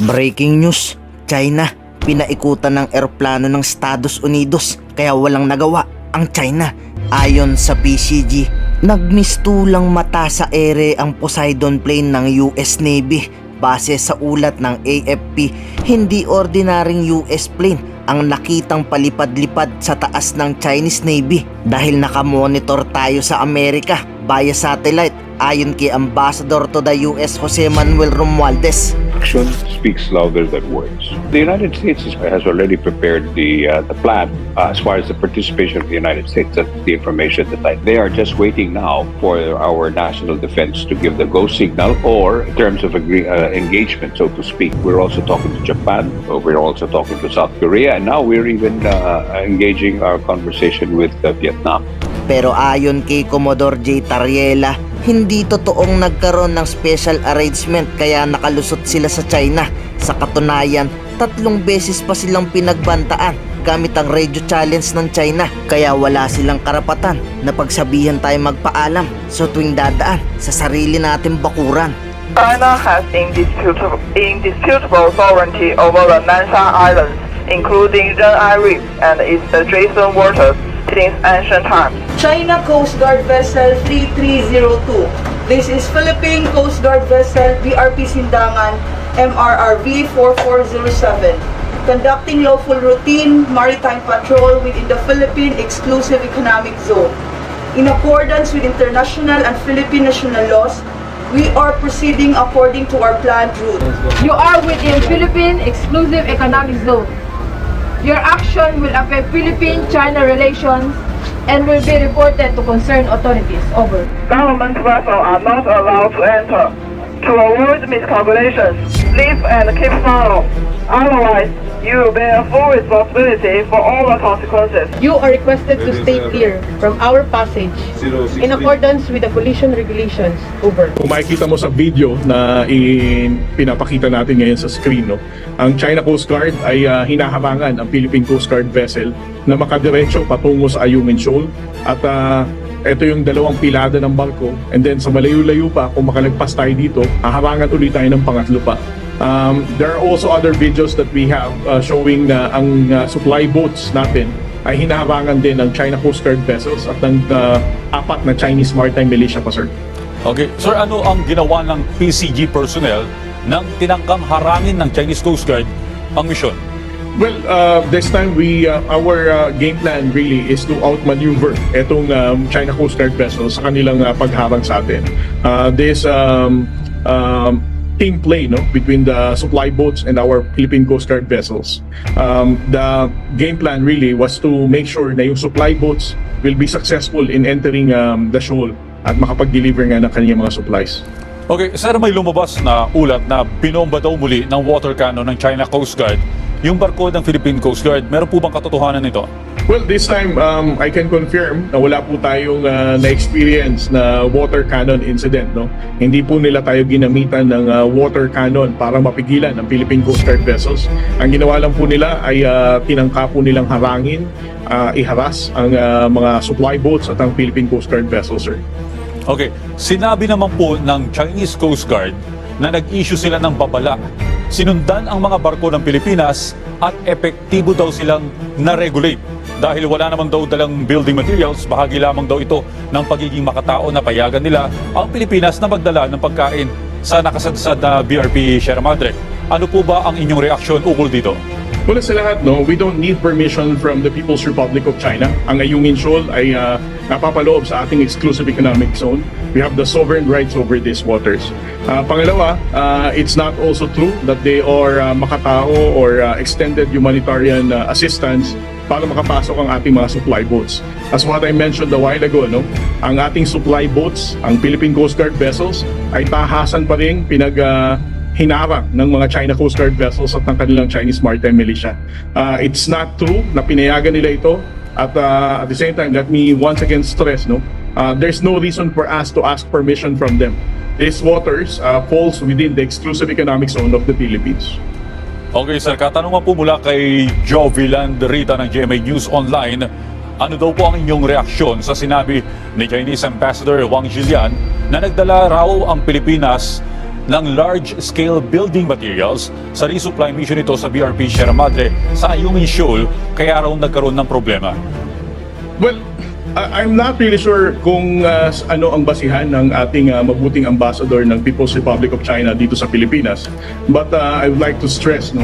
Breaking news, China, pinaikutan ng eroplano ng Estados Unidos kaya walang nagawa ang China. Ayon sa PCG, nagmistulang mata sa ere ang Poseidon plane ng US Navy. Base sa ulat ng AFP, hindi ordinaryong US plane ang nakitang palipad-lipad sa taas ng Chinese Navy dahil nakamonitor tayo sa Amerika via satellite ayon kay Ambassador to the US Jose Manuel Romualdez. Action speaks louder than words. The United States has already prepared the plan as far as the participation of the United States. That's the information that they are just waiting now for our national defense to give the go signal, or in terms of engagement, so to speak. We're also talking to Japan. We're also talking to South Korea, and now we're even engaging our conversation with Vietnam. Pero ayon kay Commodore J. Tariela, hindi totoong nagkaroon ng special arrangement kaya nakalusot sila sa China. Sa katunayan, 3 beses pa silang pinagbantaan gamit ang radio challenge ng China. Kaya wala silang karapatan na pagsabihan tayo magpaalam sa tuwing dadaan sa sarili nating bakuran. China has indisputable sovereignty over the Nanshan Islands, including Ren'ai Reef and its adjacent waters, since ancient times. China Coast Guard Vessel 3302. This is Philippine Coast Guard Vessel BRP Sindangan MRRV 4407, conducting lawful routine maritime patrol within the Philippine Exclusive Economic Zone. In accordance with international and Philippine national laws, we are proceeding according to our planned route. You are within Philippine Exclusive Economic Zone. Your action will affect Philippine-China relations and will be reported to concerned authorities. Over. Government vessels are not allowed to enter. To avoid miscalculations, leave and keep follow. Otherwise, you will bear full responsibility for all the consequences. You are requested to stay clear from our passage in accordance with the collision regulations. Over. Kung makikita mo sa video na pinapakita natin ngayon sa screen, no, ang China Coast Guard ay hinaharangan ang Philippine Coast Guard vessel na makadiretso patungo sa Ayungin Shoal, at ito yung dalawang pilada ng barko, and then sa malayo-layo pa kung makalagpas tayo dito, haharangan ulit tayo ng pangatlo pa. There are also other videos that we have showing na ang supply boats natin ay hinaharangan din ng China Coast Guard vessels at ng 4 na Chinese Maritime Militia pa, sir. Okay, sir, ano ang ginawa ng PCG personnel nang tinangkang harangin ng Chinese Coast Guard ang misyon? Well, this time our game plan really is to outmaneuver etong China Coast Guard vessels sa kanilang pagharang sa atin. This team play, no, between the supply boats and our Philippine Coast Guard vessels. The game plan really was to make sure na yung supply boats will be successful in entering the shoal at makapag-deliver nga ng kanilang mga supplies. Okay, sir, may lumabas na ulat na binomba daw muli ng water cannon ng China Coast Guard yung barko ng Philippine Coast Guard. Meron po bang katotohanan nito? Well, this time I can confirm na wala po tayong na-experience na water cannon incident, no? Hindi po nila tayo ginamitan ng water cannon para mapigilan ang Philippine Coast Guard vessels. Ang ginawa lang po nila ay tinangka po nilang harangin, iharas ang mga supply boats at ang Philippine Coast Guard vessels, sir. Okay, sinabi naman po ng Chinese Coast Guard na nag-issue sila ng babala. Sinundan ang mga barko ng Pilipinas at epektibo daw silang na-regulate. Dahil wala naman daw dalang building materials, bahagi lamang daw ito ng pagiging makatao na payagan nila ang Pilipinas na magdala ng pagkain sa nakasadsad na BRP Sierra Madre. Ano po ba ang inyong reaksyon ukol dito? Una sa lahat, no, we don't need permission from the People's Republic of China. Ang Ayungin Shoal ay napapaloob sa ating exclusive economic zone. We have the sovereign rights over these waters. Pangalawa, it's not also true that they are makatao or extended humanitarian assistance para makapasok ang ating mga supply boats. As what I mentioned a while ago, no, ang ating supply boats, ang Philippine Coast Guard vessels, ay tahasan pa rin hinarang ng mga China Coast Guard vessels at ng kanilang Chinese Maritime Militia. It's not true na pinayagan nila ito, at the same time, let me once again stress, there's no reason for us to ask permission from them. These waters falls within the exclusive economic zone of the Philippines. Okay sir, katanungan po mula kay Joe Villanderita ng GMA News Online. Ano daw po ang inyong reaksyon sa sinabi ni Chinese Ambassador Wang Zhilian na nagdala raw ang Pilipinas ng large-scale building materials sa resupply mission ito sa BRP Sierra Madre sa Ayungin Shoal, kaya raw nagkaroon ng problema? Well, I'm not really sure kung ano ang basihan ng ating mabuting ambassador ng People's Republic of China dito sa Pilipinas. But I would like to stress,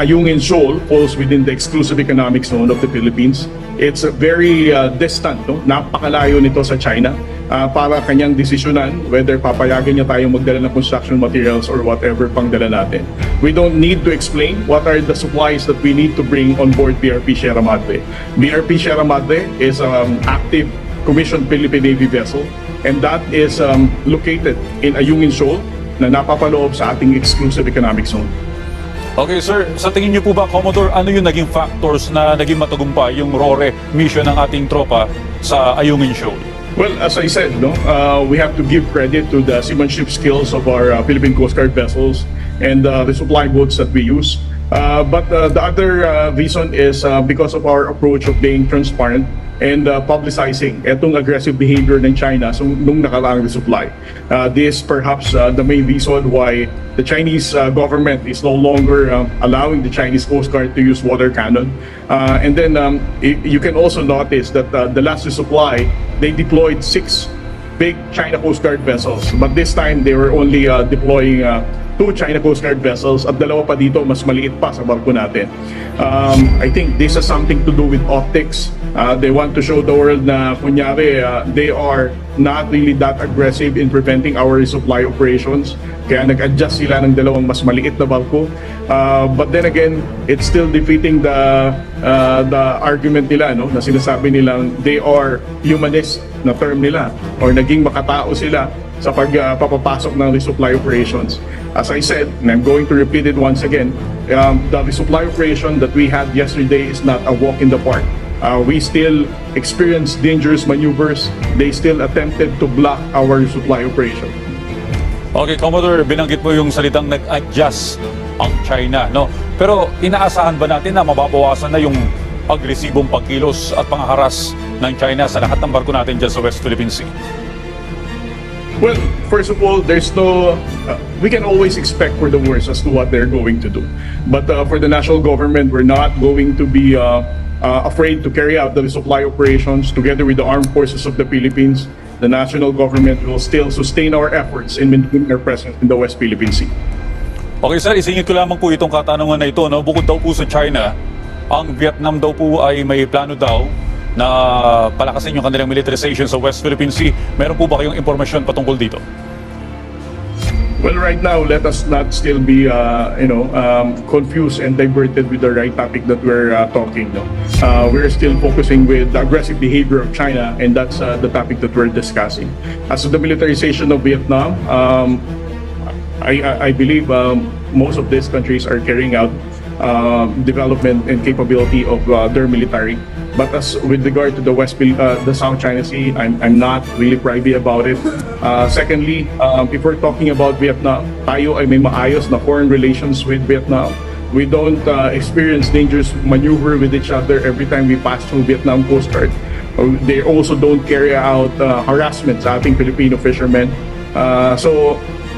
Ayungin Shoal falls within the exclusive economic zone of the Philippines. It's very distant, napakalayo nito sa China. Para kanyang desisyonan whether papayagan niya tayong magdala ng construction materials or whatever pang dala natin. We don't need to explain what are the supplies that we need to bring on board BRP Sierra Madre. BRP Sierra Madre is active commissioned Philippine Navy vessel, and that is located in Ayungin Shoal na napapaloob sa ating exclusive economic zone. Okay sir, sa tingin niyo po ba, Commodore, ano yung naging factors na naging matagumpay yung RORE mission ng ating tropa sa Ayungin Shoal? Well, as I said, we have to give credit to the seamanship skills of our Philippine Coast Guard vessels and the supply boats that we use. But the other reason is because of our approach of being transparent and publicizing itong aggressive behavior ng China nung nakaraang resupply. This perhaps the main reason why the Chinese government is no longer allowing the Chinese Coast Guard to use water cannon. And then you can also notice that the last resupply, they deployed 6 big China Coast Guard vessels. But this time, they were only deploying 2 China Coast Guard vessels at dalawa pa dito, mas maliit pa sa barko natin. I think this has something to do with optics. They want to show the world na kunyari they are not really that aggressive in preventing our resupply operations. Kaya nag-adjust sila ng dalawang mas maliit na barko. But then again, it's still defeating the argument nila, na sinasabi nilang they are humanist na term nila, or naging makatao sila sa pagpapasok ng resupply operations. As I said, and I'm going to repeat it once again, the resupply operation that we had yesterday is not a walk in the park. We still experienced dangerous maneuvers. They still attempted to block our resupply operation. Okay, Commodore, binanggit mo yung salitang nag-adjust ang China, Pero inaasahan ba natin na mababawasan na yung agresibong pagkilos at pangharas ng China sa lahat ng barko natin dyan sa West Philippine Sea? Well, first of all, there's no. We can always expect for the worst as to what they're going to do. But for the national government, we're not going to be afraid to carry out the resupply operations together with the armed forces of the Philippines. The national government will still sustain our efforts in maintaining our presence in the West Philippine Sea. Okay sir, isingit ko lamang po itong katanungan na ito. Bukod daw po sa China, ang Vietnam daw po ay may plano daw na palakasin yung kanilang militarization sa West Philippine Sea. Meron po ba kayong impormasyon patungkol dito? Well, right now, let us not still be, confused and diverted with the right topic that we're talking. We're still focusing with the aggressive behavior of China, and that's the topic that we're discussing. As to the militarization of Vietnam, I believe most of these countries are carrying out development and capability of their military. But as with regard to the South China Sea, I'm not really privy about it. Secondly, if we're talking about Vietnam, tayo ay may maayos na foreign relations with Vietnam. We don't experience dangerous maneuver with each other every time we pass through Vietnam Coast Guard. They also don't carry out harassment sa ating Filipino fishermen. So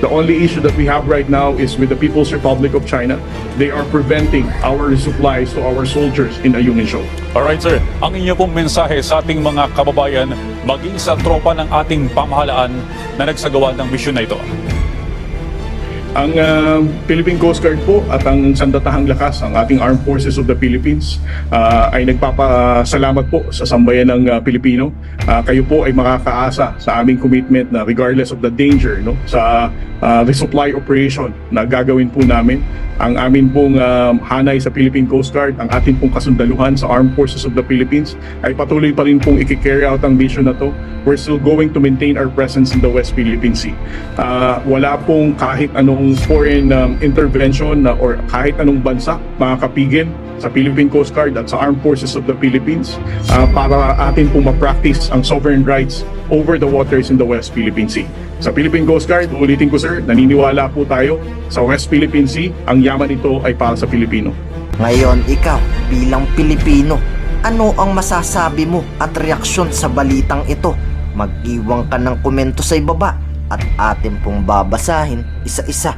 the only issue that we have right now is with the People's Republic of China. They are preventing our resupplies to our soldiers in Ayungin Shoal. Alright sir, ang inyo pong mensahe sa ating mga kababayan, maging sa tropa ng ating pamahalaan na nagsagawa ng misyon na ito? Ang Philippine Coast Guard po at ang sandatahang lakas, ang ating Armed Forces of the Philippines, ay nagpapasalamat po sa sambayan ng Pilipino. Kayo po ay makakaasa sa aming commitment na regardless of the danger sa resupply operation na gagawin po namin. Ang amin pong hanay sa Philippine Coast Guard, ang ating pong kasundaluhan sa Armed Forces of the Philippines ay patuloy pa rin pong i-carry out ang mission na to. We're still going to maintain our presence in the West Philippine Sea. Wala pong kahit anong yung foreign intervention or kahit anong bansa makakapigil sa Philippine Coast Guard at sa Armed Forces of the Philippines para atin po ma-practice ang sovereign rights over the waters in the West Philippine Sea. Sa Philippine Coast Guard, ulitin ko sir, naniniwala po tayo sa West Philippine Sea, ang yaman nito ay para sa Pilipino. Ngayon, ikaw bilang Pilipino, ano ang masasabi mo at reaksyon sa balitang ito? Mag-iwan ka ng komento sa ibaba at atin pong babasahin isa-isa.